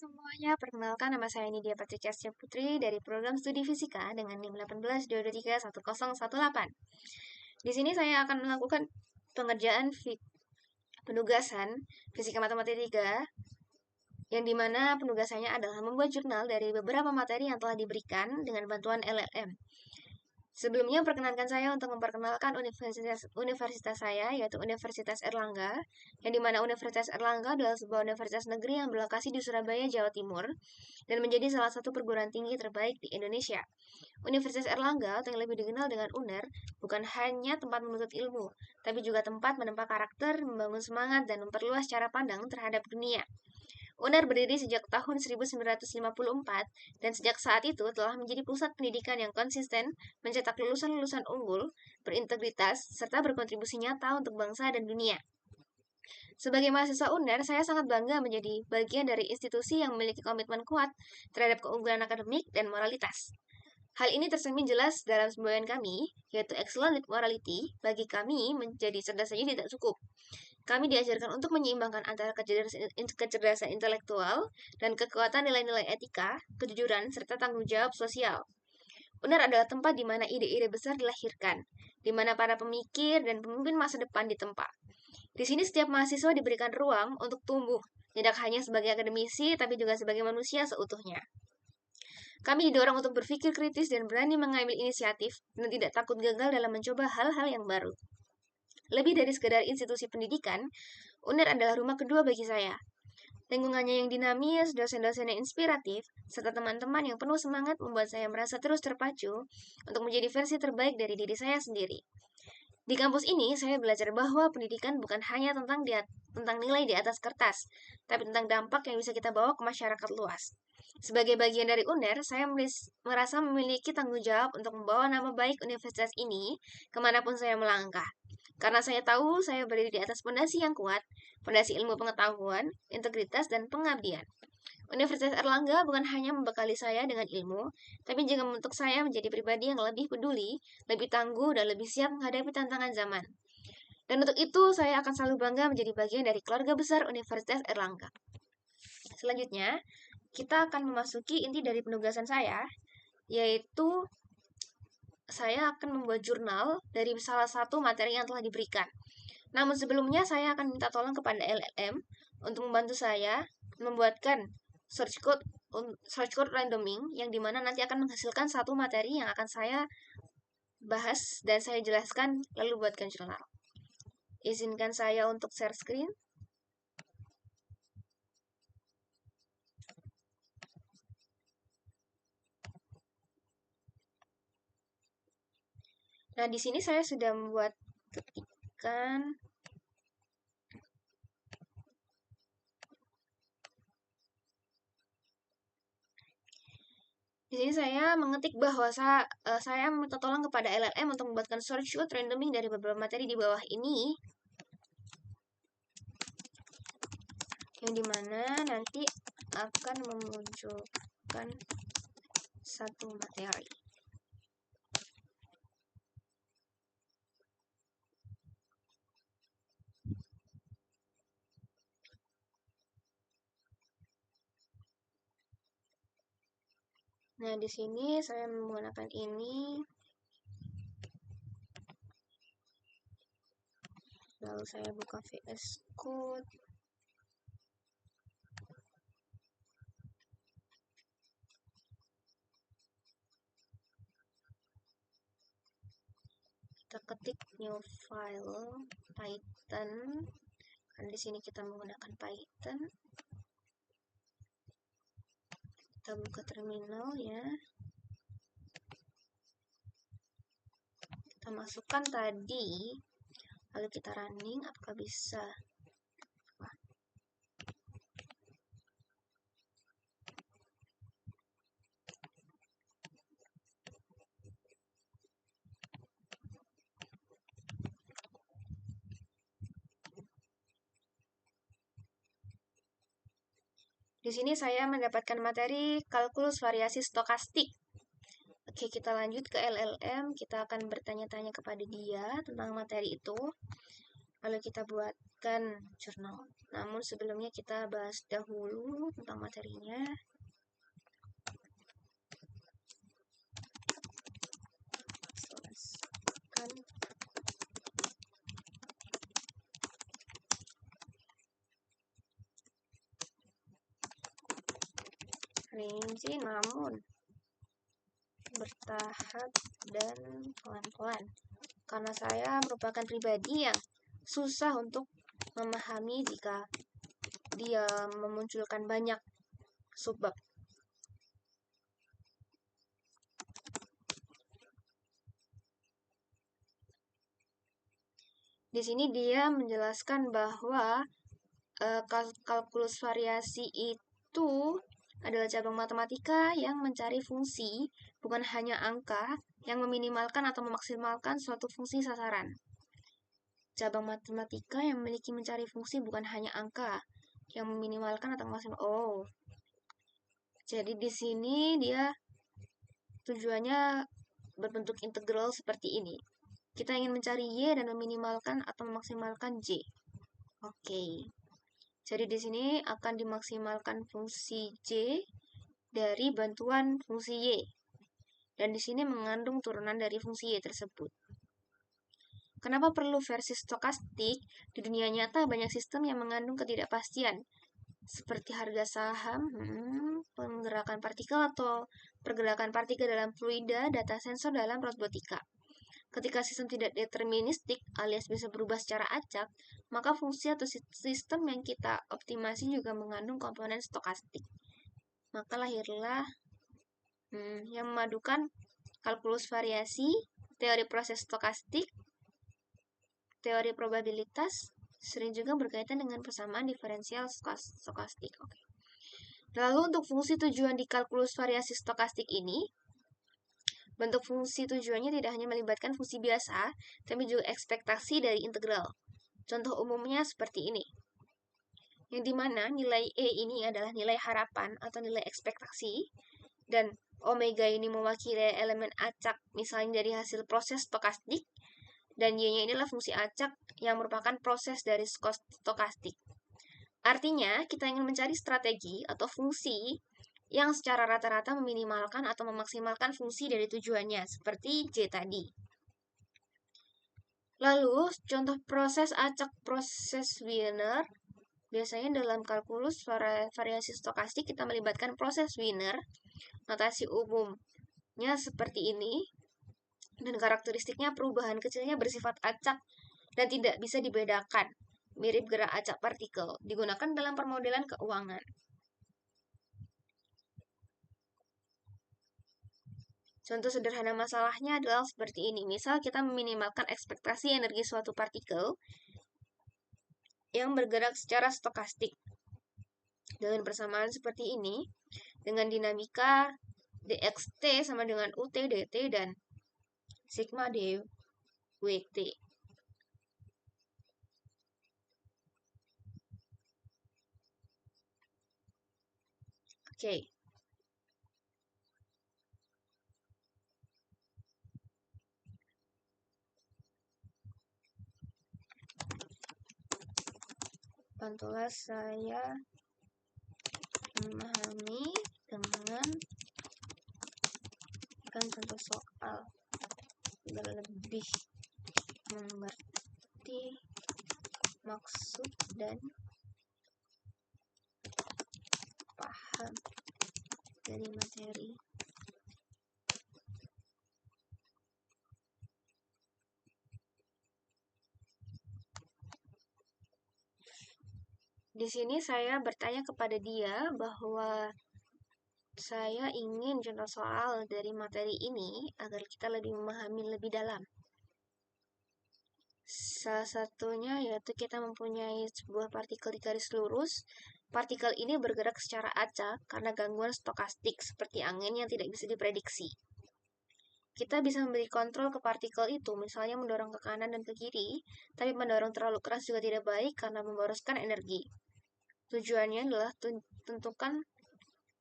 semuanya, perkenalkan nama saya Nidia Patricia Putri dari program studi fisika dengan NIM 1822310118. Di sini saya akan melakukan pengerjaan penugasan fisika matematika 3 yang dimana penugasannya adalah membuat jurnal dari beberapa materi yang telah diberikan dengan bantuan LLM. Sebelumnya, perkenankan saya untuk memperkenalkan universitas saya, yaitu Universitas Airlangga, yang dimana Universitas Airlangga adalah sebuah universitas negeri yang berlokasi di Surabaya, Jawa Timur, dan menjadi salah satu perguruan tinggi terbaik di Indonesia. Universitas Airlangga, atau yang lebih dikenal dengan UNER, bukan hanya tempat menuntut ilmu, tapi juga tempat menempa karakter, membangun semangat, dan memperluas cara pandang terhadap dunia. UNER berdiri sejak tahun 1954 dan sejak saat itu telah menjadi pusat pendidikan yang konsisten, mencetak lulusan-lulusan unggul, berintegritas, serta berkontribusi nyata untuk bangsa dan dunia. Sebagai mahasiswa UNER, saya sangat bangga menjadi bagian dari institusi yang memiliki komitmen kuat terhadap keunggulan akademik dan moralitas. Hal ini tercermin jelas dalam semboyan kami, yaitu excellent morality. Bagi kami, menjadi cerdas saja tidak cukup. Kami diajarkan untuk menyeimbangkan antara kecerdasan intelektual dan kekuatan nilai-nilai etika, kejujuran, serta tanggung jawab sosial. UNER adalah tempat di mana ide-ide besar dilahirkan, di mana para pemikir dan pemimpin masa depan ditempa. Di sini setiap mahasiswa diberikan ruang untuk tumbuh, tidak hanya sebagai akademisi, tapi juga sebagai manusia seutuhnya. Kami didorong untuk berpikir kritis dan berani mengambil inisiatif, dan tidak takut gagal dalam mencoba hal-hal yang baru. Lebih dari sekedar institusi pendidikan, UNER adalah rumah kedua bagi saya. Lingkungannya yang dinamis, dosen-dosen yang inspiratif, serta teman-teman yang penuh semangat membuat saya merasa terus terpacu untuk menjadi versi terbaik dari diri saya sendiri. Di kampus ini, saya belajar bahwa pendidikan bukan hanya tentang nilai di atas kertas, tapi tentang dampak yang bisa kita bawa ke masyarakat luas. Sebagai bagian dari UNER, saya merasa memiliki tanggung jawab untuk membawa nama baik universitas ini kemanapun saya melangkah. Karena saya tahu saya berdiri di atas fondasi yang kuat, fondasi ilmu pengetahuan, integritas, dan pengabdian. Universitas Airlangga bukan hanya membekali saya dengan ilmu, tapi juga membentuk saya menjadi pribadi yang lebih peduli, lebih tangguh, dan lebih siap menghadapi tantangan zaman. Dan untuk itu, saya akan selalu bangga menjadi bagian dari keluarga besar Universitas Airlangga. Selanjutnya, kita akan memasuki inti dari penugasan saya, yaitu saya akan membuat jurnal dari salah satu materi yang telah diberikan. Namun sebelumnya saya akan minta tolong kepada LLM untuk membantu saya membuatkan search code randoming yang dimana nanti akan menghasilkan satu materi yang akan saya bahas dan saya jelaskan lalu buatkan jurnal. Izinkan saya untuk share screen. Nah, di sini saya sudah membuat ketikan. Di sini saya mengetik bahwa saya minta tolong kepada LLM untuk membuatkan search code randoming dari beberapa materi di bawah ini, yang dimana nanti akan memunculkan satu materi. Nah, di sini saya menggunakan ini. Lalu saya buka VS Code. Kita ketik new file Python. Dan di sini kita menggunakan Python. Kita buka terminal ya. Kita masukkan tadi. Lalu kita running, apakah bisa? Di sini saya mendapatkan materi kalkulus variasi stokastik. Oke, kita lanjut ke LLM. Kita akan bertanya-tanya kepada dia tentang materi itu. Lalu kita buat menerbitkan jurnal. Namun sebelumnya kita bahas dahulu tentang materinya. Selesaikan. Rinci namun bertahap dan pelan-pelan. Karena saya merupakan pribadi yang susah untuk memahami jika dia memunculkan banyak subbab. Di sini dia menjelaskan bahwa kalkulus variasi itu adalah cabang matematika yang mencari fungsi, bukan hanya angka, yang meminimalkan atau memaksimalkan suatu fungsi sasaran. Cabang matematika yang memiliki mencari fungsi bukan hanya angka, yang meminimalkan atau memaksimalkan. Oh, jadi di sini dia tujuannya berbentuk integral seperti ini. Kita ingin mencari Y dan meminimalkan atau memaksimalkan J. Oke. Jadi di sini akan dimaksimalkan fungsi J dari bantuan fungsi Y. Dan di sini mengandung turunan dari fungsi Y tersebut. Kenapa perlu versi stokastik? Di dunia nyata banyak sistem yang mengandung ketidakpastian. Seperti harga saham, penggerakan partikel atau pergerakan partikel dalam fluida, data sensor dalam robotika. Ketika sistem tidak deterministik alias bisa berubah secara acak, maka fungsi atau sistem yang kita optimasi juga mengandung komponen stokastik. Maka lahirlah yang memadukan kalkulus variasi, teori proses stokastik, teori probabilitas, sering juga berkaitan dengan persamaan diferensial stokastik. Oke. Lalu untuk fungsi tujuan di kalkulus variasi stokastik ini, bentuk fungsi tujuannya tidak hanya melibatkan fungsi biasa, tapi juga ekspektasi dari integral. Contoh umumnya seperti ini, yang dimana nilai E ini adalah nilai harapan atau nilai ekspektasi, dan omega ini mewakili elemen acak, misalnya dari hasil proses stokastik, dan Y-nya inilah fungsi acak yang merupakan proses dari stokastik. Artinya, kita ingin mencari strategi atau fungsi yang secara rata-rata meminimalkan atau memaksimalkan fungsi dari tujuannya, seperti J tadi. Lalu, contoh proses acak proses Wiener. Biasanya dalam kalkulus variasi stokastik kita melibatkan proses Wiener. Notasi umumnya seperti ini. Dan karakteristiknya perubahan kecilnya bersifat acak dan tidak bisa dibedakan. Mirip gerak acak partikel. Digunakan dalam permodelan keuangan. Contoh sederhana masalahnya adalah seperti ini. Misal kita meminimalkan ekspektasi energi suatu partikel yang bergerak secara stokastik. Dengan persamaan seperti ini, dengan dinamika dxt sama dengan ut dt dan sigma dwt. Oke. Bantulah saya memahami dengan contoh soal agar lebih mengerti maksud dan paham dari materi. Di sini saya bertanya kepada dia bahwa saya ingin contoh soal dari materi ini agar kita lebih memahami lebih dalam. Salah satunya yaitu kita mempunyai sebuah partikel di garis lurus. Partikel ini bergerak secara acak karena gangguan stokastik seperti angin yang tidak bisa diprediksi. Kita bisa memberi kontrol ke partikel itu, misalnya mendorong ke kanan dan ke kiri, tapi mendorong terlalu keras juga tidak baik karena memboroskan energi. Tujuannya adalah tentukan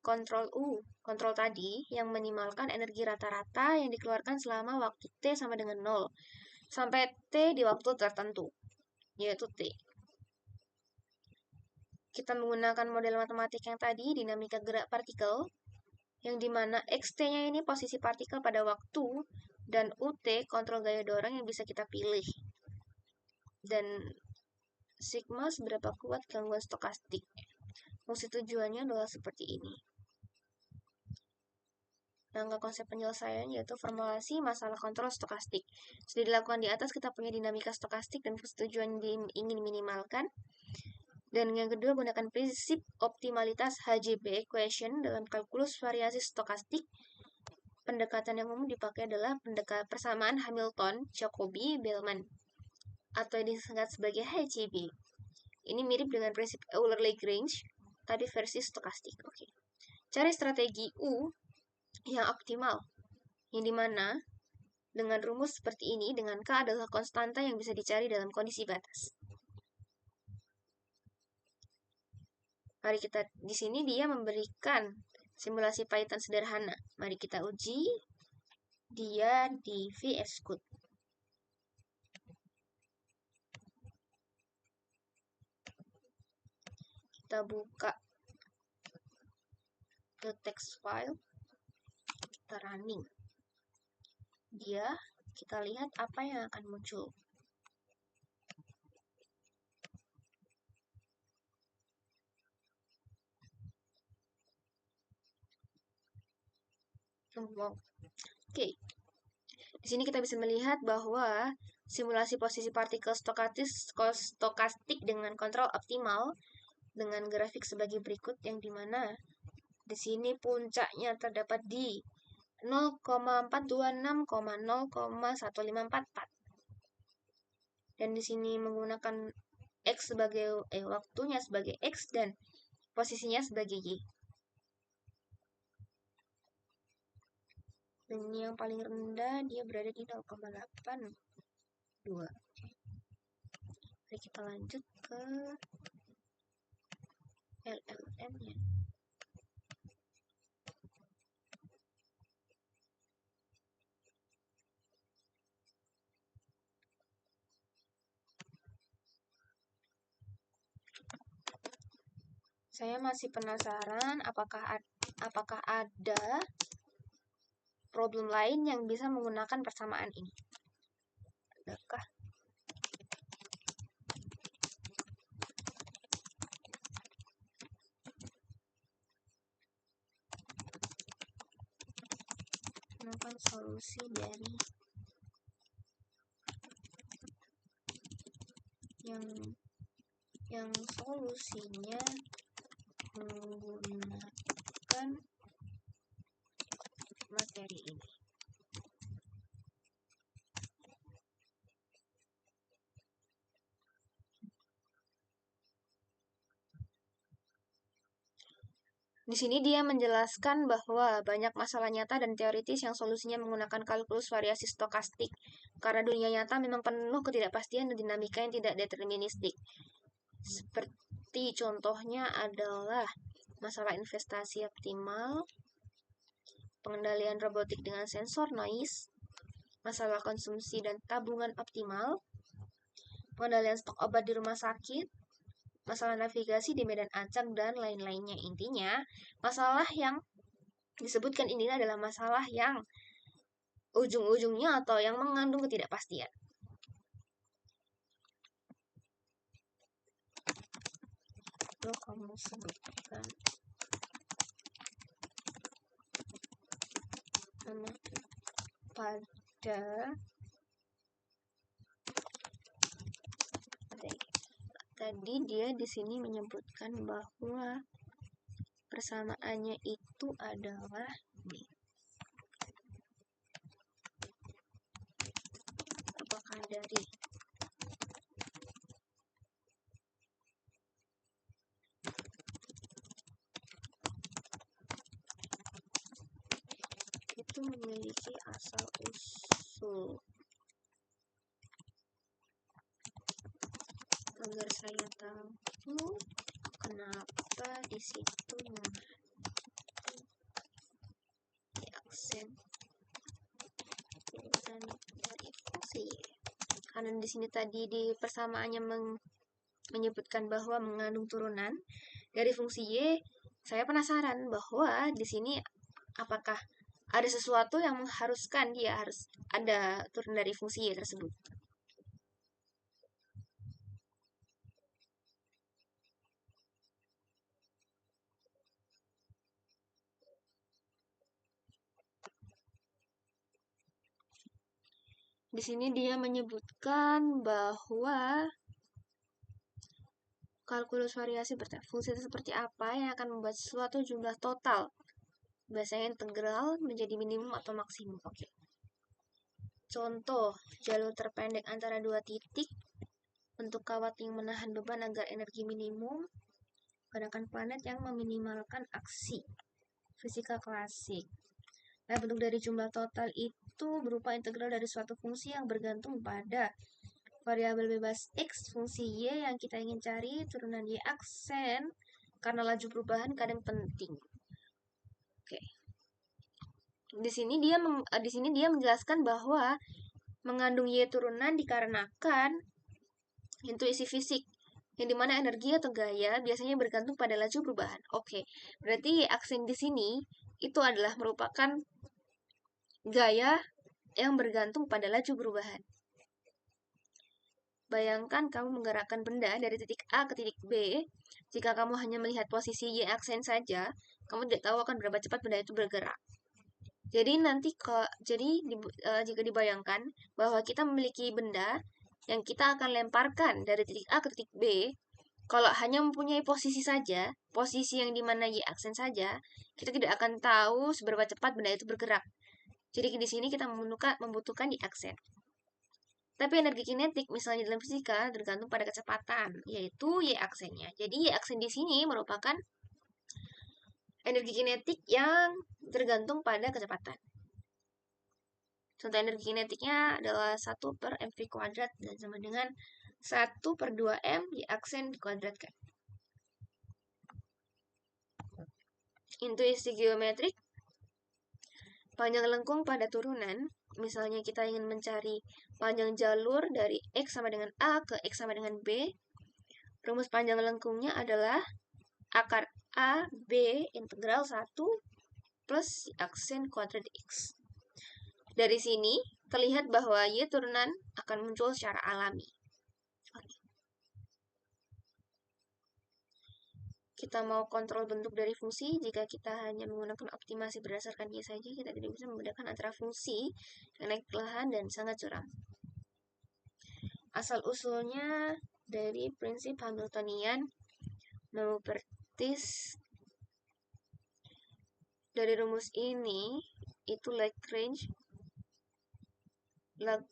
kontrol U, kontrol tadi, yang minimalkan energi rata-rata yang dikeluarkan selama waktu T sama dengan 0, sampai T di waktu tertentu, yaitu T. kita menggunakan model matematik yang tadi, dinamika gerak partikel, yang dimana xt-nya ini posisi partikel pada waktu, dan ut kontrol gaya dorong yang bisa kita pilih. Dan sigma seberapa kuat gangguan stokastik. Fungsi tujuannya adalah seperti ini. Rangka konsep penyelesaian yaitu formulasi masalah kontrol stokastik. Sudah dilakukan di atas, kita punya dinamika stokastik dan fungsi tujuan ingin minimalkan. Dan yang kedua, gunakan prinsip optimalitas HJB equation dalam kalkulus variasi stokastik. Pendekatan yang umum dipakai adalah persamaan Hamilton-Jacobi-Bellman atau disingkat sebagai HJB. Ini mirip dengan prinsip Euler-Lagrange, tapi versi stokastik. Oke. Cari strategi U yang optimal, yang dimana dengan rumus seperti ini, dengan K adalah konstanta yang bisa dicari dalam kondisi batas. Mari kita, di sini dia memberikan simulasi Python sederhana. Mari kita uji dia di VS Code. Kita buka ke text file, kita running dia, kita lihat apa yang akan muncul. Wow. Oke. Di sini kita bisa melihat bahwa simulasi posisi partikel stokastik dengan kontrol optimal dengan grafik sebagai berikut, yang dimana di sini puncaknya terdapat di 0,426,0,1544 dan di sini menggunakan X sebagai waktunya sebagai X dan posisinya sebagai Y. Dan yang paling rendah dia berada di 0,82. Mari kita lanjut ke LLM-nya. Saya masih penasaran apakah ada problem lain yang bisa menggunakan persamaan ini. Adakah? Menemukan solusi dari yang solusinya menggunakan materi ini. Di sini dia menjelaskan bahwa banyak masalah nyata dan teoritis yang solusinya menggunakan kalkulus variasi stokastik. Karena dunia nyata memang penuh ketidakpastian dan dinamika yang tidak deterministik. Seperti contohnya adalah masalah investasi optimal, pengendalian robotik dengan sensor noise, masalah konsumsi dan tabungan optimal, pengendalian stok obat di rumah sakit, masalah navigasi di medan acak, dan lain-lainnya. Intinya, masalah yang disebutkan ini adalah masalah yang ujung-ujungnya atau yang mengandung ketidakpastian. Lalu kamu sebutkan nama pada tadi dia di sini menyebutkan bahwa persamaannya itu adalah apakah dari itu memiliki asal usul agar saya tahu kenapa di situ di aksen dan dari fungsi. Karena di sini tadi di persamaannya menyebutkan bahwa mengandung turunan, Dari fungsi Y, saya penasaran bahwa di sini apakah ada sesuatu yang mengharuskan dia harus ada turun dari fungsi Y tersebut. Di sini dia menyebutkan bahwa kalkulus variasi fungsi seperti apa yang akan membuat suatu jumlah total, biasanya integral, menjadi minimum atau maksimum. Oke. Contoh, jalur terpendek antara dua titik untuk kawat yang menahan beban agar energi minimum, gerakan planet yang meminimalkan aksi. Fisika klasik. Nah, bentuk dari jumlah total itu berupa integral dari suatu fungsi yang bergantung pada variabel bebas X, fungsi Y yang kita ingin cari, turunan Y aksen, karena laju perubahan kadang penting. Oke. Di sini dia menjelaskan bahwa mengandung Y turunan dikarenakan intuisi fisik, yang dimana energi atau gaya biasanya bergantung pada laju perubahan. Oke, berarti Y aksen di sini itu adalah merupakan gaya yang bergantung pada laju perubahan. Bayangkan kamu menggerakkan benda dari titik A ke titik B. Jika kamu hanya melihat posisi Y aksen saja, kamu tidak tahu akan berapa cepat benda itu bergerak. Jadi jika dibayangkan bahwa kita memiliki benda yang kita akan lemparkan dari titik A ke titik B, kalau hanya mempunyai posisi saja, posisi yang dimana Y aksen saja, kita tidak akan tahu seberapa cepat benda itu bergerak. Jadi di sini kita membutuhkan Y aksen. Tapi energi kinetik misalnya dalam fisika tergantung pada kecepatan, yaitu Y aksennya. Jadi Y aksen di sini merupakan energi kinetik yang tergantung pada kecepatan. Contoh energi kinetiknya adalah 1 per mv kuadrat dan sama dengan 1 per 2m Y aksen dikuadratkan. Intuisi geometrik, panjang lengkung pada turunan, misalnya kita ingin mencari panjang jalur dari X sama dengan A ke X sama dengan B, rumus panjang lengkungnya adalah akar A, B, integral 1 plus Y aksen kuadrat X. Dari sini, terlihat bahwa Y turunan akan muncul secara alami. Kita mau kontrol bentuk dari fungsi, jika kita hanya menggunakan optimasi berdasarkan Y saja, kita tidak bisa membedakan antara fungsi yang naik perlahan dan sangat curam. Asal-usulnya dari prinsip Hamiltonian, no pertis. Dari rumus ini, itu Lagrange, dan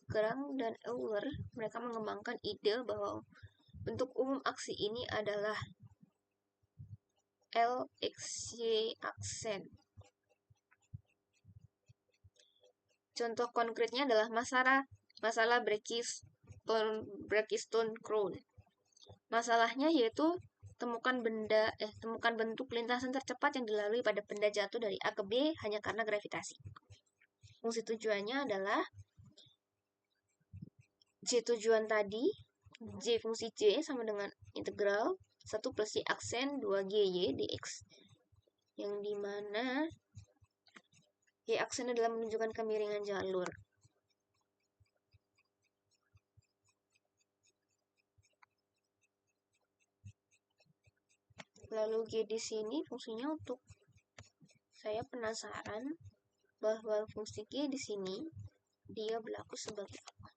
Euler, mereka mengembangkan ide bahwa bentuk umum aksi ini adalah L(X)Y aksen. Contoh konkretnya adalah masalah Brackeystone-Crown. Masalahnya yaitu temukan bentuk lintasan tercepat yang dilalui pada benda jatuh dari A ke B hanya karena gravitasi. Fungsi tujuannya adalah J tujuan tadi, J fungsi J sama dengan integral 1 plus Y aksen 2GY dx, yang dimana Y aksen adalah menunjukkan kemiringan jalur. Lalu G di sini fungsinya untuk saya penasaran bahwa fungsi G di sini dia berlaku sebagai apa?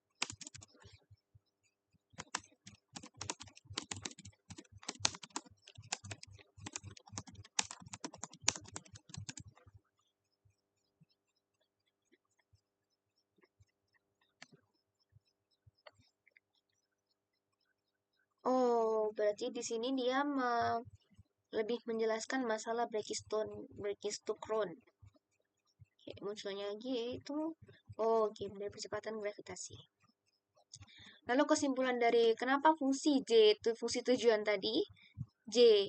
Oh, berarti di sini dia lebih menjelaskan masalah Brackeystone-Crown. Munculnya G itu G dari percepatan gravitasi. Lalu kesimpulan dari kenapa fungsi J itu fungsi tujuan tadi, J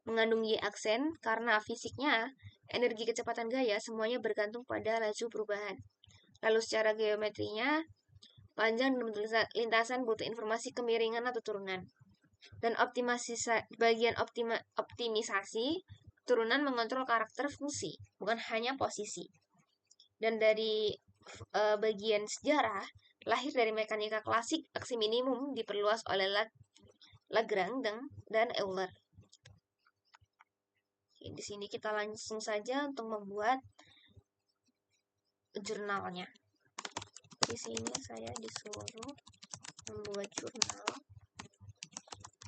mengandung Y aksen karena fisiknya energi kecepatan gaya semuanya bergantung pada laju perubahan. Lalu secara geometrinya, panjang dan lintasan butuh informasi kemiringan atau turunan. Dan bagian optimisasi turunan mengontrol karakter fungsi, bukan hanya posisi. Dan dari bagian sejarah, lahir dari mekanika klasik, aksi minimum diperluas oleh Lagrange dan Euler. Oke, di sini kita langsung saja untuk membuat jurnalnya. Di sini saya disuruh membuat jurnal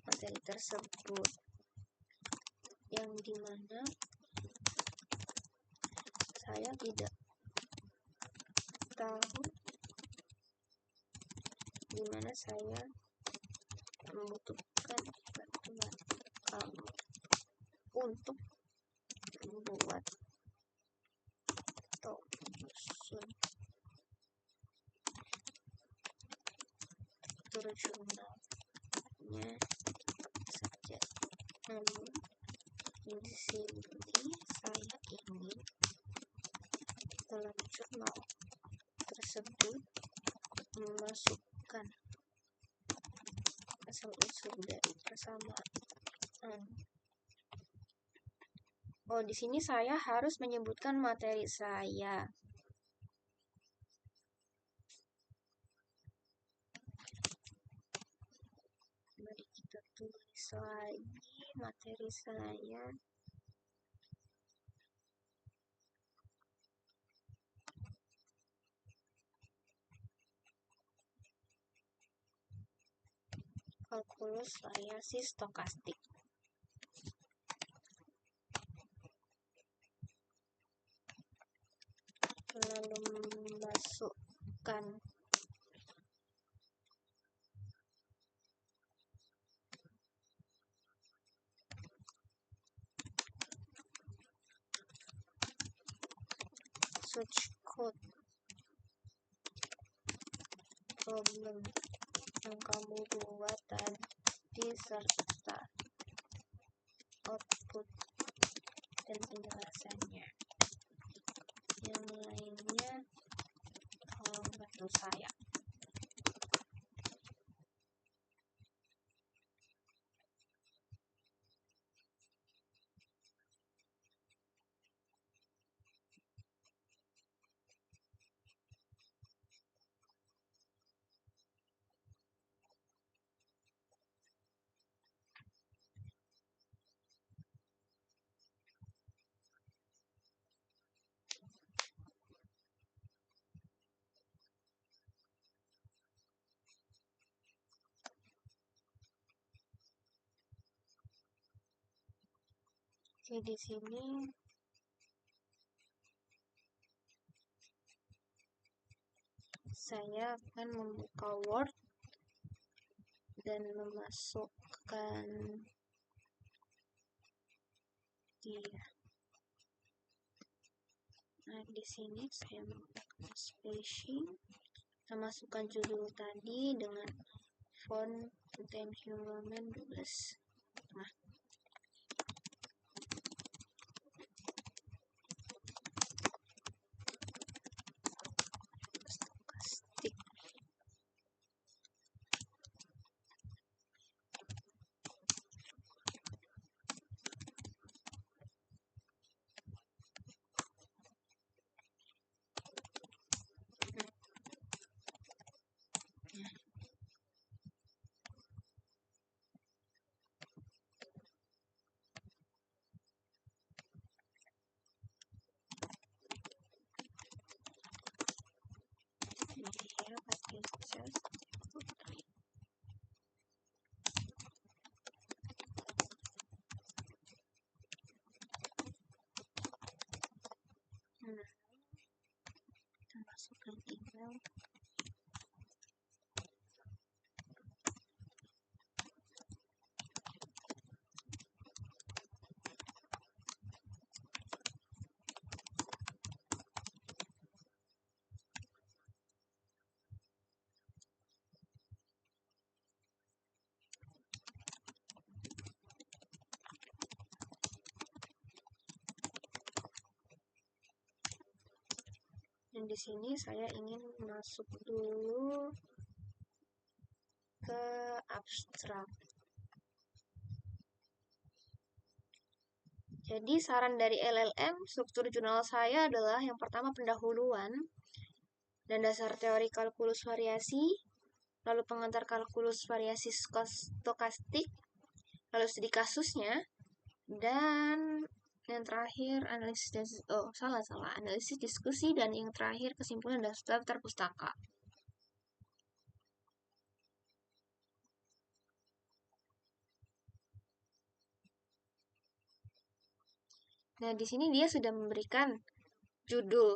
materi tersebut, yang dimana saya tidak tahu dimana saya membutuhkan bantuan kamu untuk membuat atau menyusun jurnalnya saja. Namun di sini saya ingin dalam jurnal tersebut memasukkan asal-usul dari persamaan. Oh, di sini saya harus menyebutkan materi saya. Mari kita tulis lagi materi saya. Kalkulus variasi stokastik. Lalu masukkan source code problem yang kamu buat tadi serta output dan penjelasannya. Yang lainnya tolong bantu saya. Oke, di sini saya akan membuka Word dan memasukkan di sini saya menggunakan spacing. Kita masukkan judul tadi dengan font Times New Roman 12. Nah, stokastik. Kita masukkan email. Dan di sini saya ingin masuk dulu ke abstrak. Jadi saran dari LLM, struktur jurnal saya adalah yang pertama pendahuluan dan dasar teori kalkulus variasi, lalu pengantar kalkulus variasi stokastik, lalu studi kasusnya, dan yang terakhir analisis diskusi, dan yang terakhir kesimpulan daftar pustaka. Nah, di sini dia sudah memberikan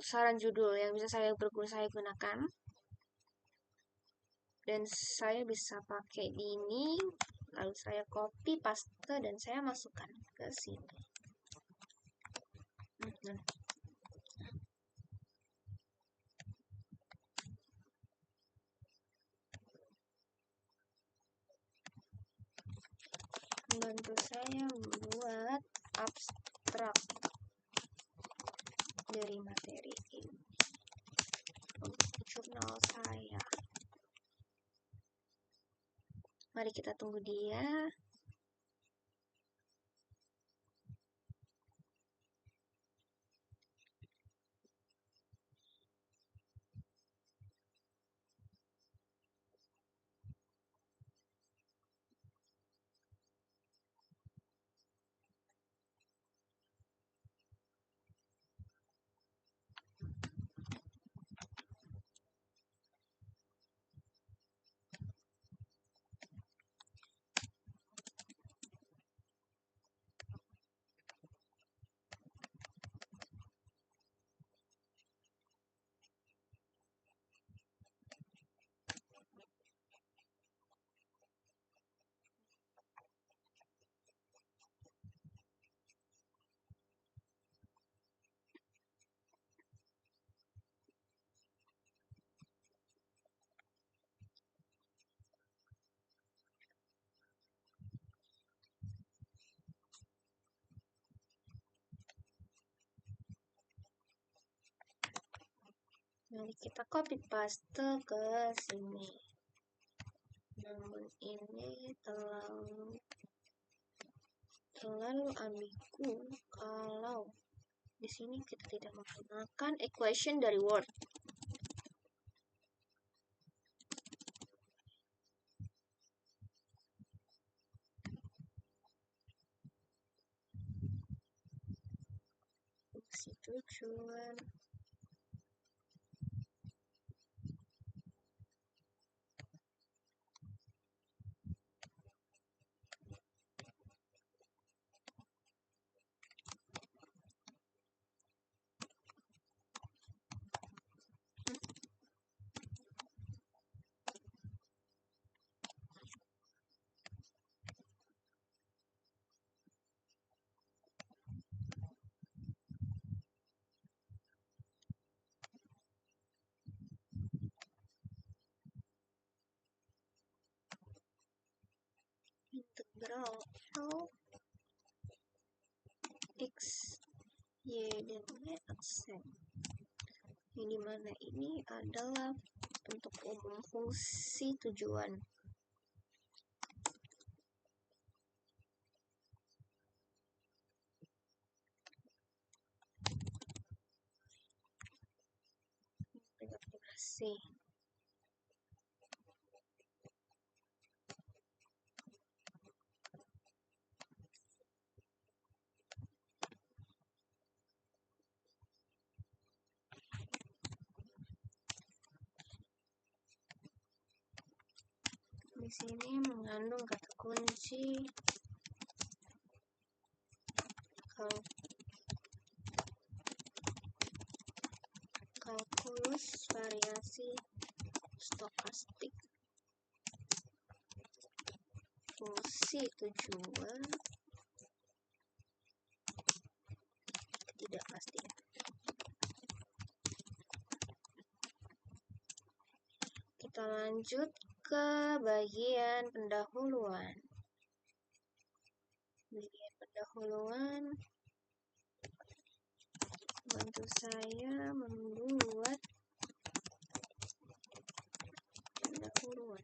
saran judul yang bisa saya gunakan. Dan saya bisa pakai ini, lalu saya copy, paste, dan saya masukkan ke sini. Membantu saya membuat abstrak dari materi ini untuk jurnal saya. Mari kita tunggu dia. Mari kita copy paste ke sini. Namun ini terlalu ambigu kalau di sini kita tidak menggunakan equation dari Word. Fungsi tujuan. Integral x, y, dan x, yang dimana ini adalah bentuk umum fungsi tujuan. C. Di sini mengandung kata kunci kalkulus variasi stokastik, fungsi tujuan, ketidakpastian. Kita lanjut ke bagian pendahuluan. Bantu saya membuat pendahuluan.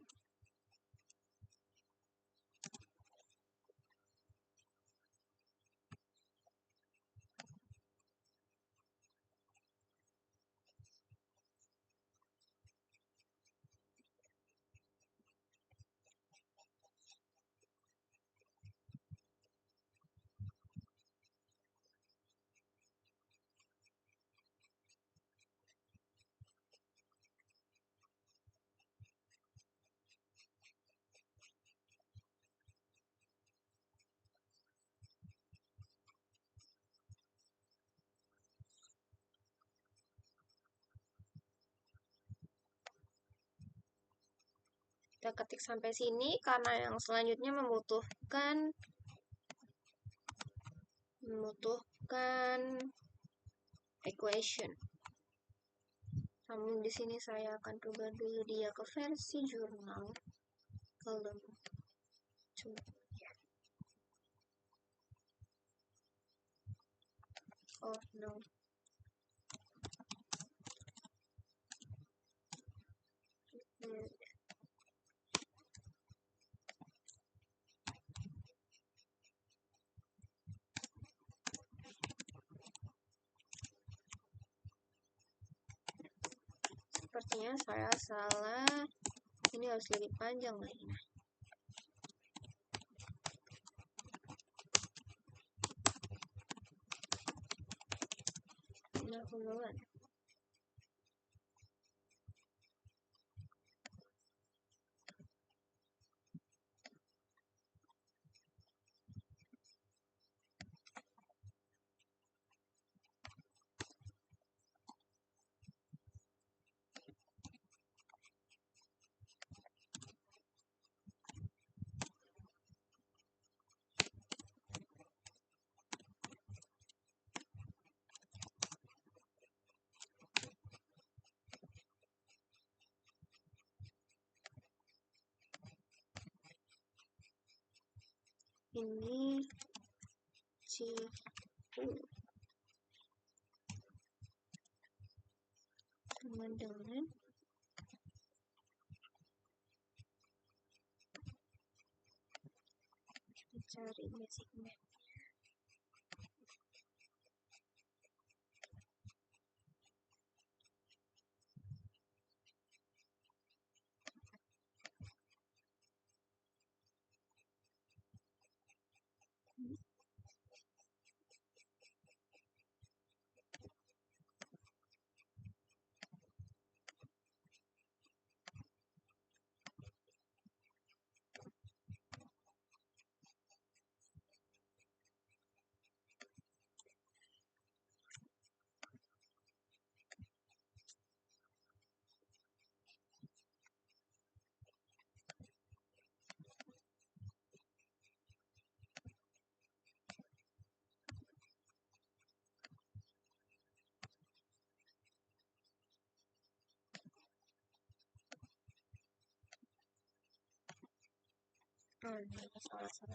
Kita ketik sampai sini karena yang selanjutnya membutuhkan equation. Namun di sini saya akan coba dulu dia ke versi jurnal. Kalau coba ya. Oh no. Sepertinya saya salah. Ini harus lebih panjang lagi. Nah, teman-teman. Ini sama dengan cari basic math. Salah.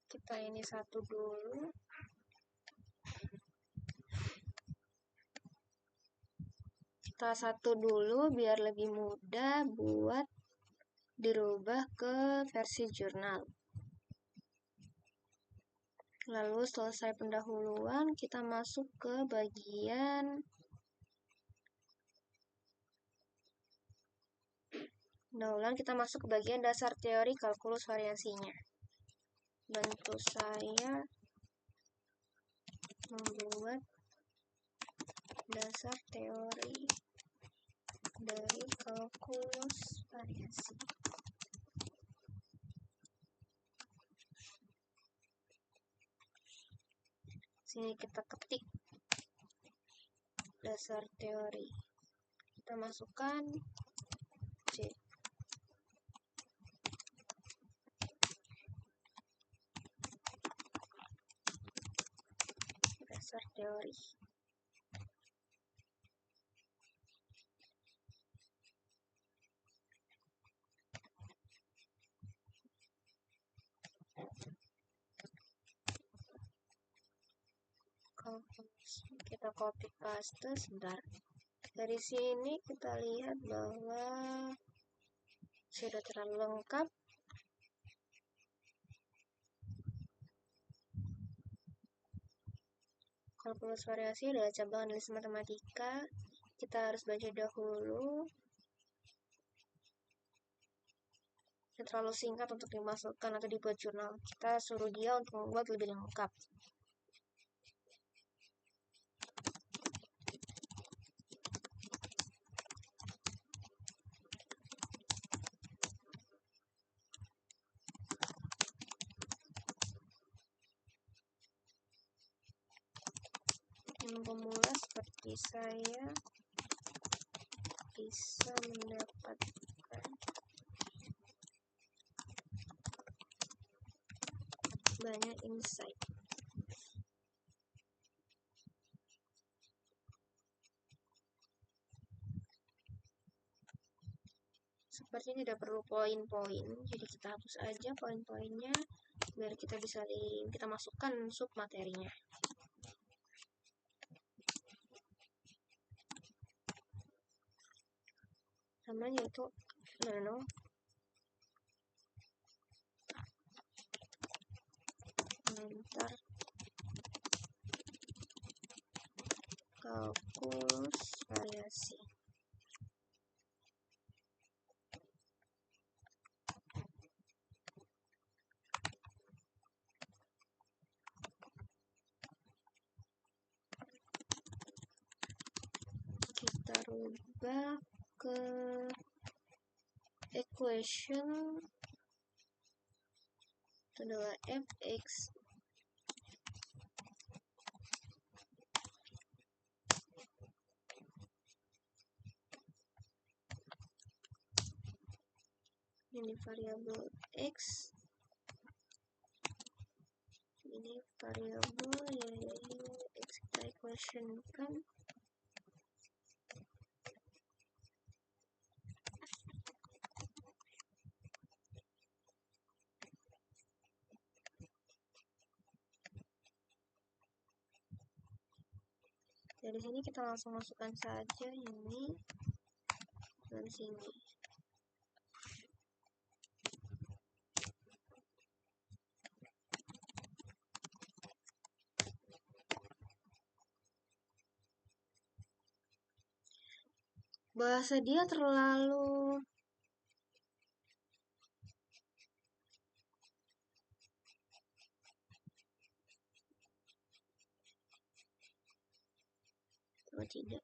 Kita ini satu dulu. Kita satu dulu biar lebih mudah buat dirubah ke versi jurnal. Lalu selesai pendahuluan, kita masuk ke bagian dasar teori kalkulus variasinya. Bantu saya membuat dasar teori dari kalkulus variasi. Sini kita ketik dasar teori. Kita masukkan C. teori. Kita copy paste sebentar. Dari sini kita lihat bahwa sudah terlalu lengkap. Kalkulus variasi adalah cabang analisis matematika. Kita harus baca dahulu. Ini terlalu singkat untuk dimasukkan atau dibuat jurnal. Kita suruh dia untuk membuat lebih lengkap. Yang pemula seperti saya bisa mendapatkan banyak insight. Sepertinya tidak perlu poin-poin, jadi kita hapus aja poin-poinnya biar kita bisa kita masukkan sub materinya. Namanya itu komentar kalkulus variasi. Kita rubah ke equation itu adalah fx ini variabel x, ini variabel yaitu x kita equation kan. Dari sini kita langsung masukkan saja ini dan sini. Bahasa dia terlalu tidak.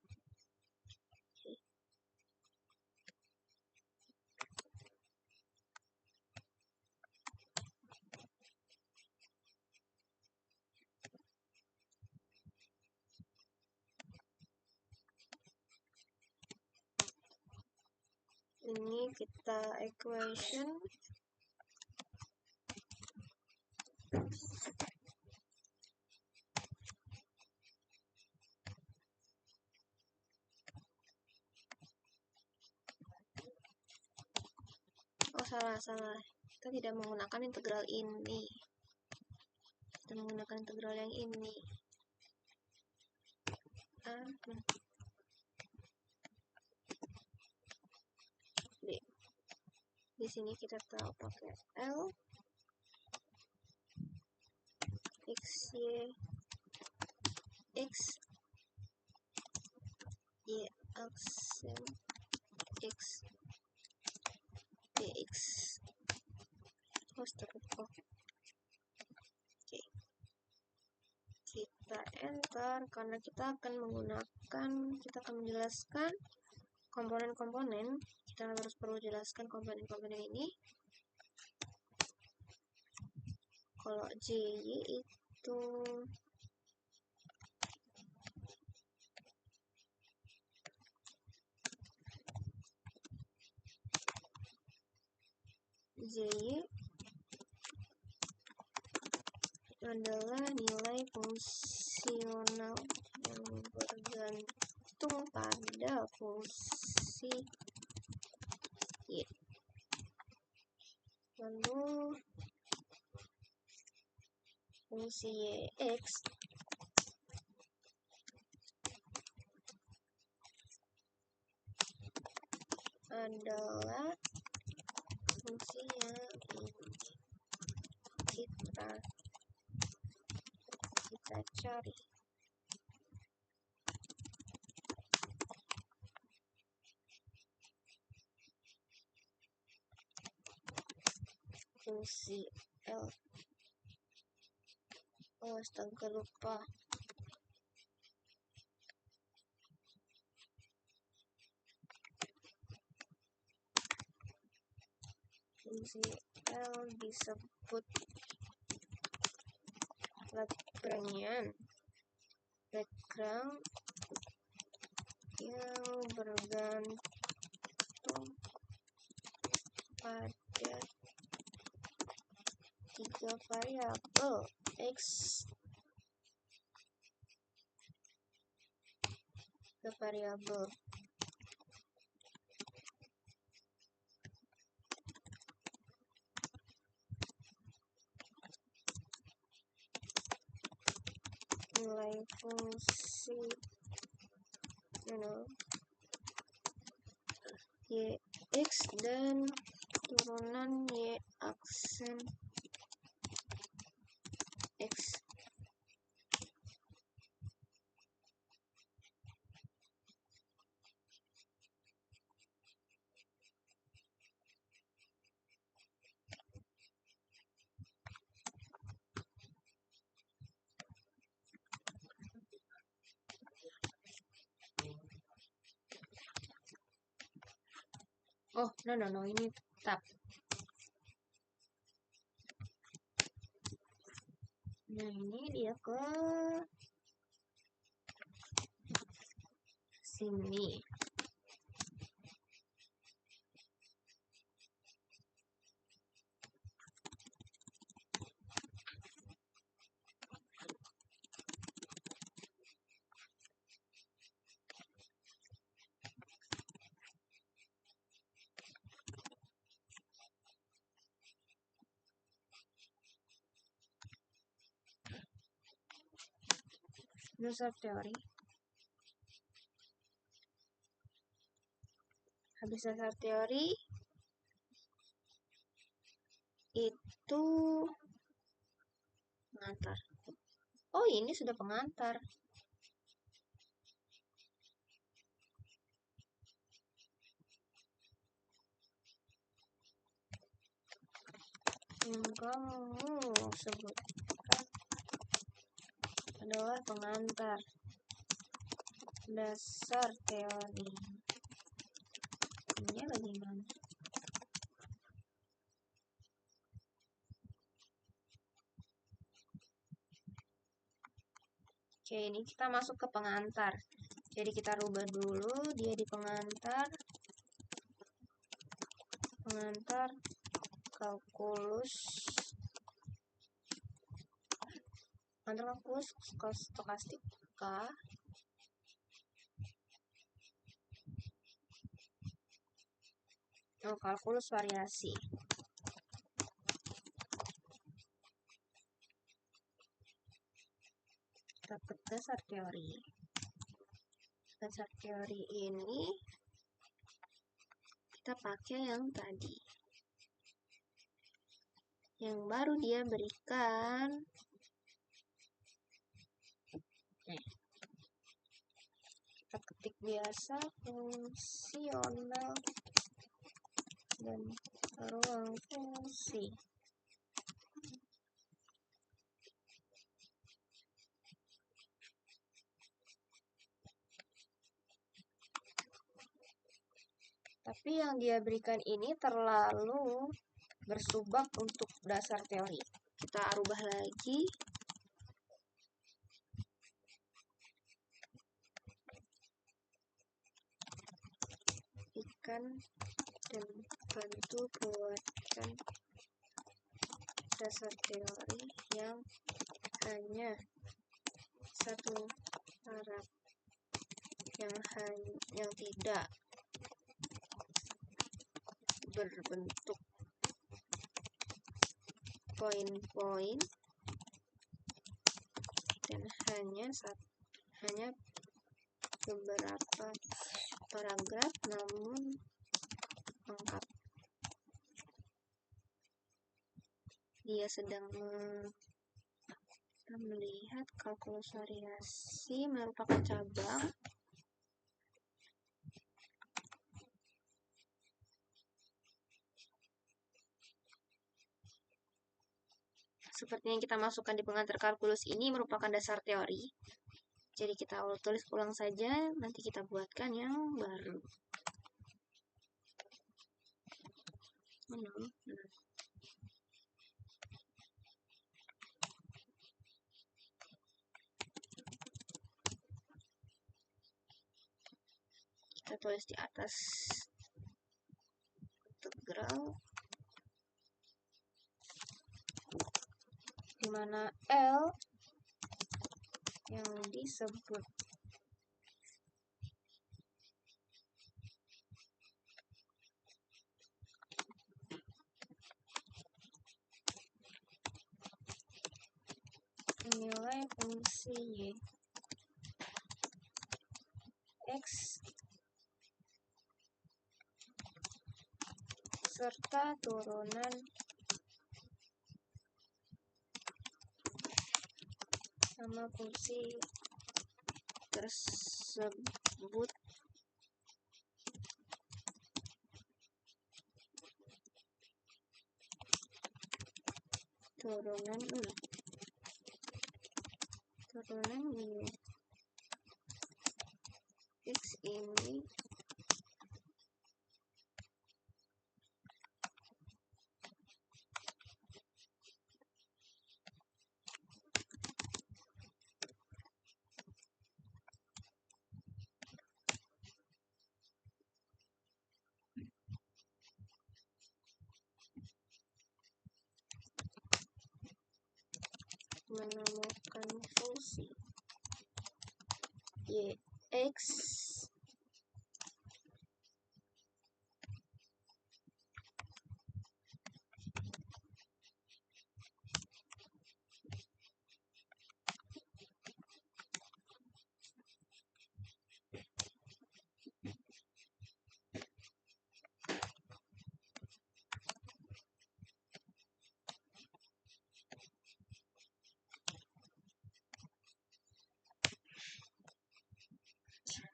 Ini kita equation salah. Kita tidak menggunakan integral ini. Kita menggunakan integral yang ini. Di sini kita tahu pakai L x y x y aksen x dx. Oke. Kita enter karena kita akan menjelaskan komponen-komponen. Kita harus perlu jelaskan komponen-komponen ini. Kalau JY itu adalah nilai fungsi fungsional yang bergantung pada fungsi Y. Lalu fungsi X adalah fungsi yang ini kita cari. Fungsi L. Oh, astaga, lupa. Fungsi L disebut Lagrangian yang bergantung pada tiga variabel X, variabel nilai fungsi Y X dan turunan Y aksen X. Oh, no, ini tab. Nah, ini dia ke sini. Dasar teori. Habis dasar teori itu pengantar. Oh, ini sudah pengantar. Yang kamu sebutkan adalah pengantar dasar teori. Ini bagaimana? Oke, ini kita masuk ke pengantar. Jadi kita rubah dulu dia di pengantar. Pengantar kalkulus. Pengantar kalkulus stokastika. Oh, kalkulus variasi. Dapat dasar teori. Dasar teori ini kita pakai yang tadi. Yang baru dia berikan kita ketik biasa fungsional dan ruang fungsi. Tapi yang dia berikan ini terlalu bersubak untuk dasar teori. Kita rubah lagi. Dan bantu buatkan dasar teori yang hanya satu syarat yang tidak berbentuk poin-poin dan hanya beberapa paragraf namun lengkap. Dia sedang melihat kalkulus variasi merupakan cabang seperti yang kita masukkan di pengantar kalkulus ini merupakan dasar teori. Jadi kita tulis ulang saja, nanti kita buatkan yang baru. Kita tulis di atas integral, di mana L yang disebut nilai fungsi y x serta turunan nama fungsi tersebut turunan y x ini menemukan fungsi y x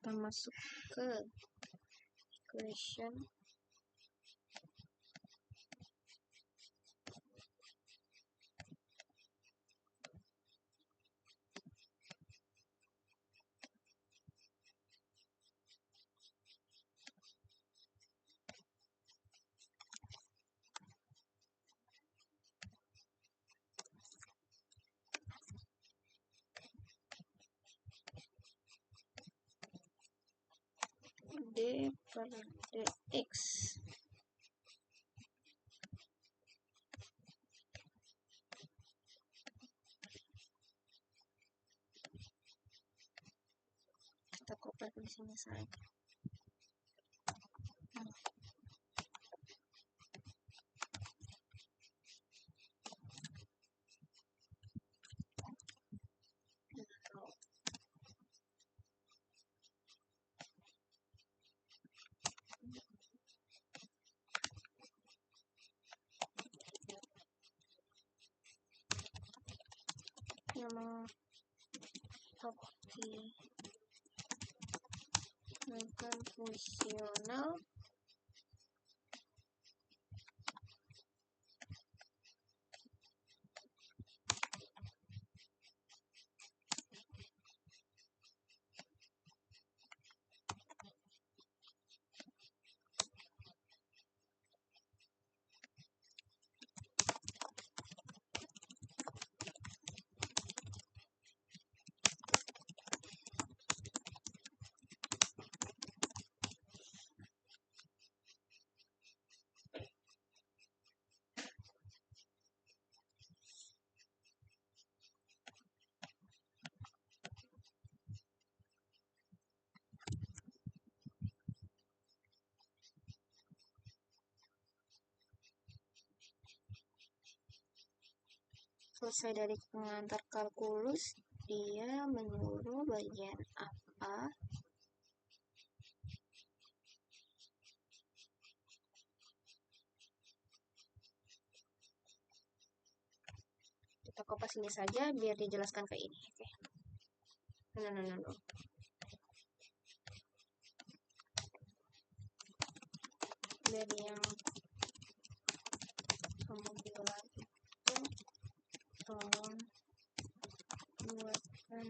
kita masuk ke equation d per dx kita copy di sini saja. Yang optimalkan fungsional selesai dari pengantar kalkulus, dia menyuruh bagian apa kita kopas ini saja biar dijelaskan ke ini. Oke. No. Dari yang kamu bilang itu tolong buatkan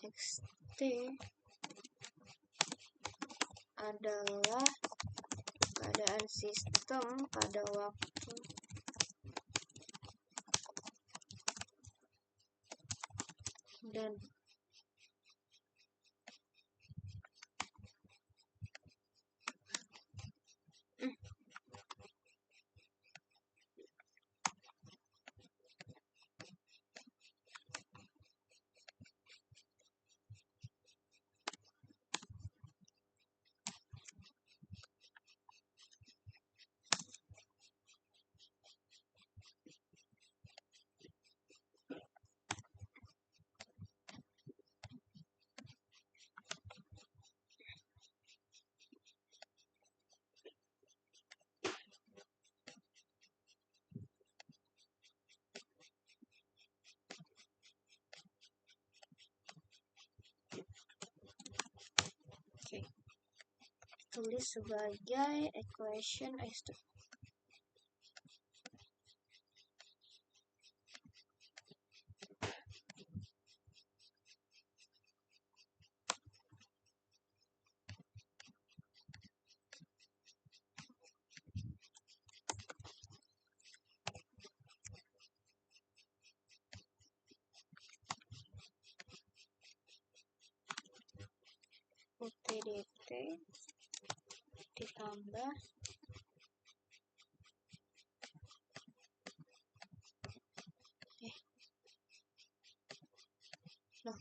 XT adalah keadaan sistem pada waktu dan oke. Tulis sebagai equation S2. UTDT ditambah loh,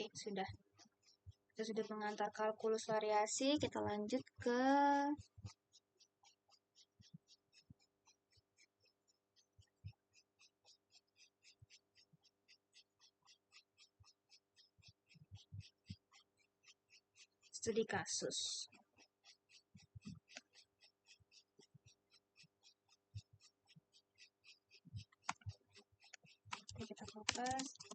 Oke, sudah. Kita sudah mengantar kalkulus variasi, kita lanjut ke studi kasus. Oke, kita fokus.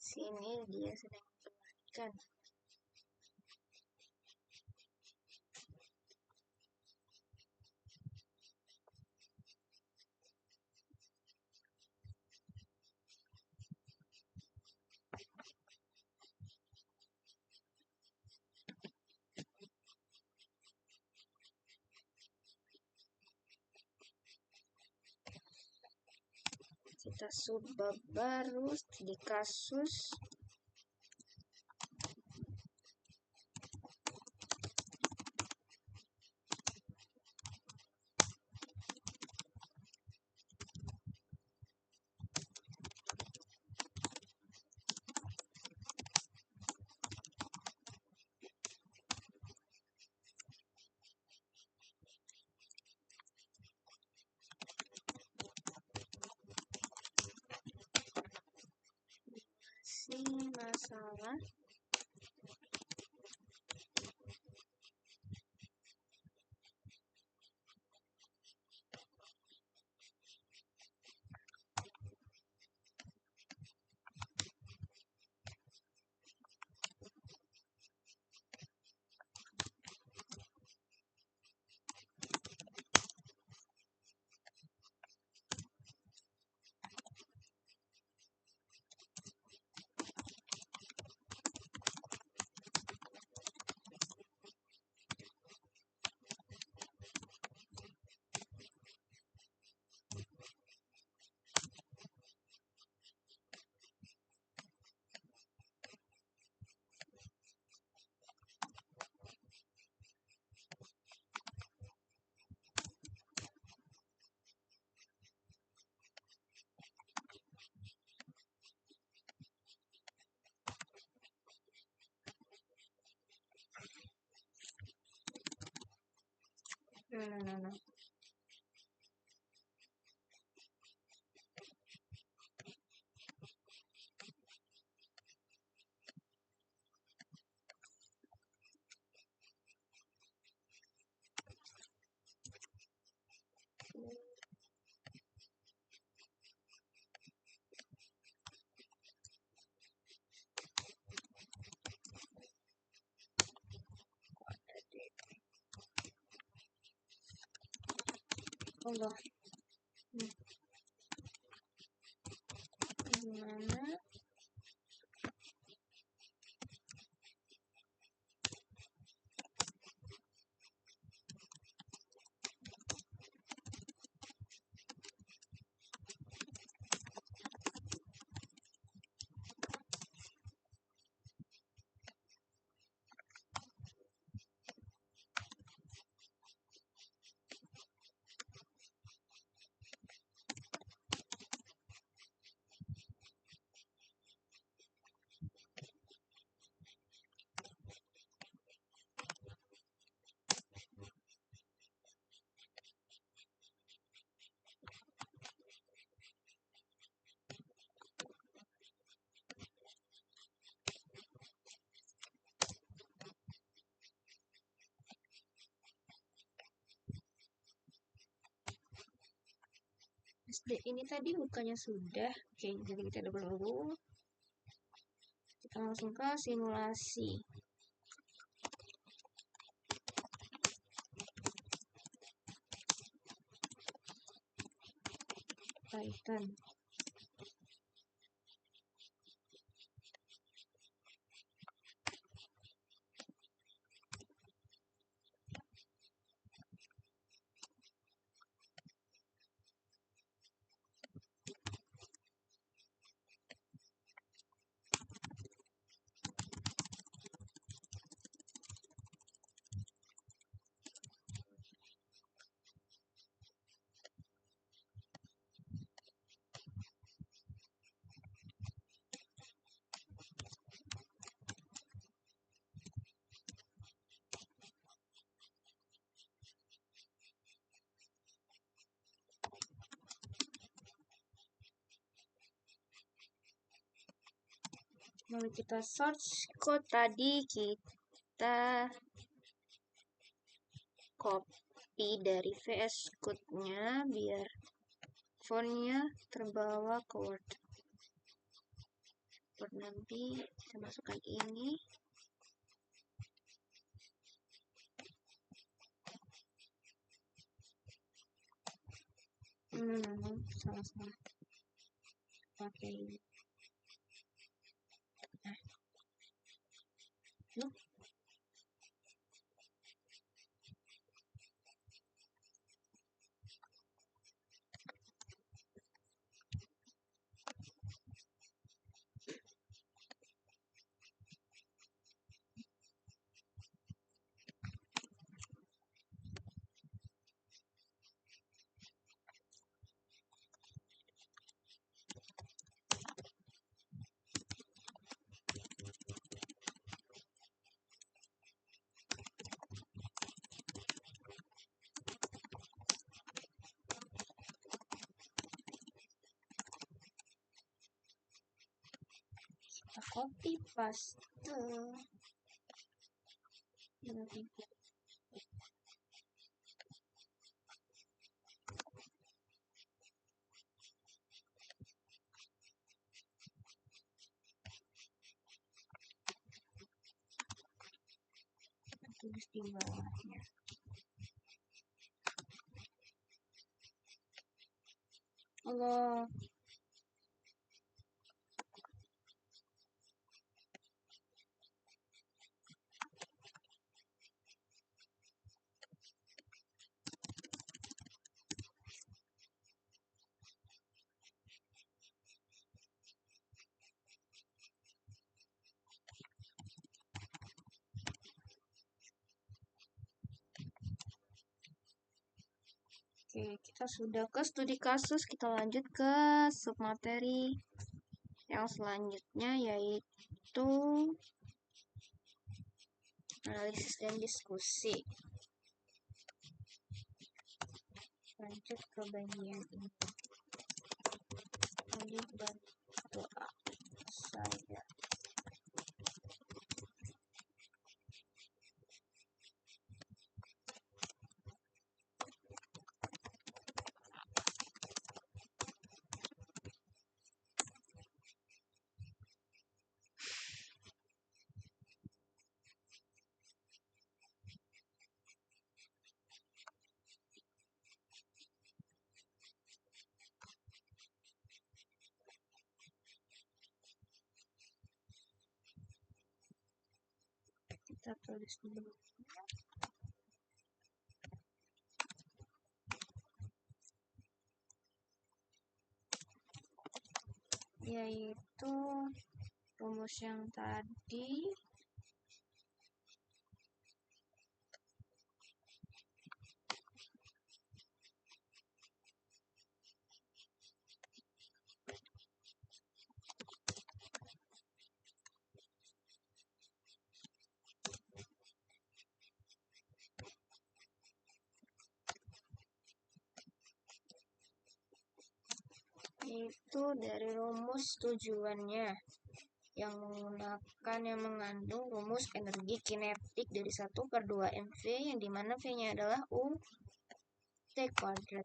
Sini dia sedang memperhatikan. Kita subbab baru studi kasus. Masalah no. Allah. Gimana? SD ini tadi bukannya sudah. Oke, jadi kita double dulu. Kita langsung ke simulasi. Python. Lalu kita search code tadi, kita copy dari VS Code-nya biar fontnya terbawa ke Word. Nanti kita masukkan ini. Salah pakai ini. Kita copy paste. Tulis di bawahnya. Allah. Oke, kita sudah ke studi kasus, kita lanjut ke submateri yang selanjutnya, yaitu analisis dan diskusi. Lanjut ke bagian ini. Jadi bantu saya. Kita tulis dulu. Yaitu rumus yang tadi. Itu dari rumus tujuannya yang mengandung rumus energi kinetik dari 1/2 mv, yang dimana V-nya adalah UT kuadrat.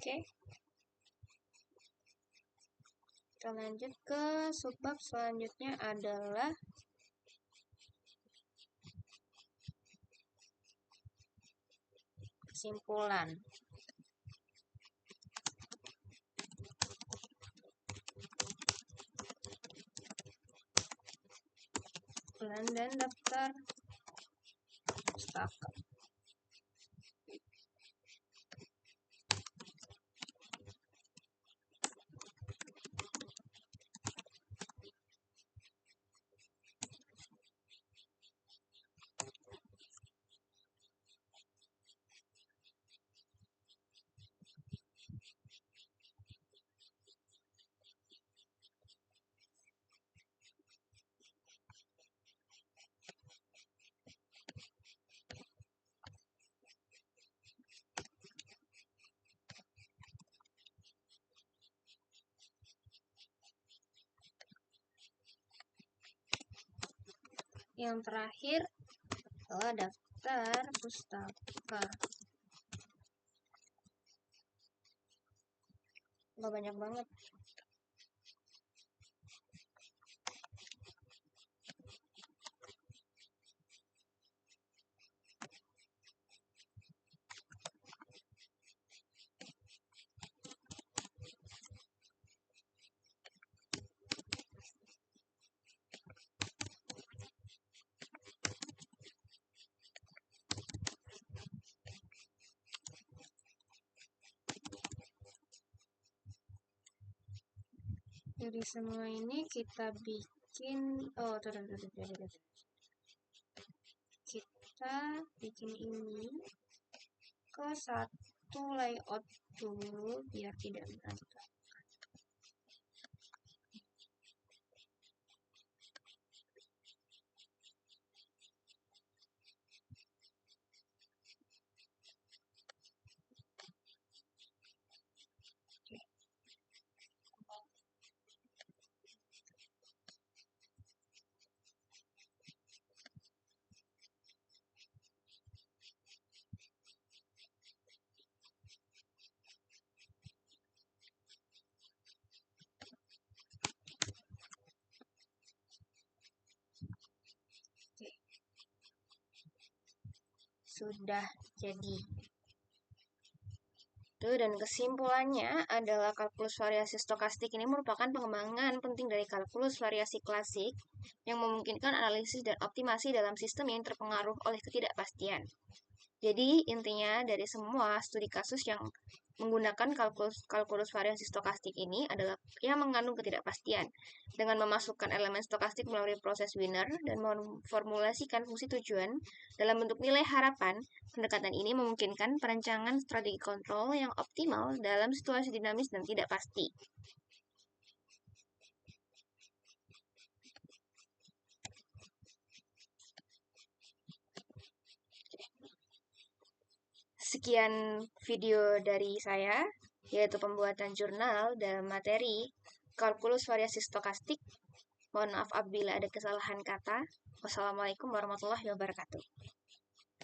Oke. Kita lanjut ke subbab selanjutnya adalah kesimpulan. Kesimpulan dan daftar pustaka. Yang terakhir adalah daftar pustaka. Nggak banyak banget. Dari semua ini kita bikin, kita bikin ini ke satu layout dulu biar tidak berantakan. Sudah jadi. Dan kesimpulannya adalah kalkulus variasi stokastik ini merupakan pengembangan penting dari kalkulus variasi klasik yang memungkinkan analisis dan optimasi dalam sistem yang terpengaruh oleh ketidakpastian. Jadi intinya dari semua studi kasus yang menggunakan kalkulus variasi stokastik ini adalah yang mengandung ketidakpastian dengan memasukkan elemen stokastik melalui proses Wiener dan memformulasikan fungsi tujuan dalam bentuk nilai harapan. Pendekatan ini memungkinkan perancangan strategi kontrol yang optimal dalam situasi dinamis dan tidak pasti. Sekian video dari saya, yaitu pembuatan jurnal dalam materi kalkulus variasi stokastik. Mohon maaf apabila ada kesalahan kata. Wassalamualaikum warahmatullahi wabarakatuh.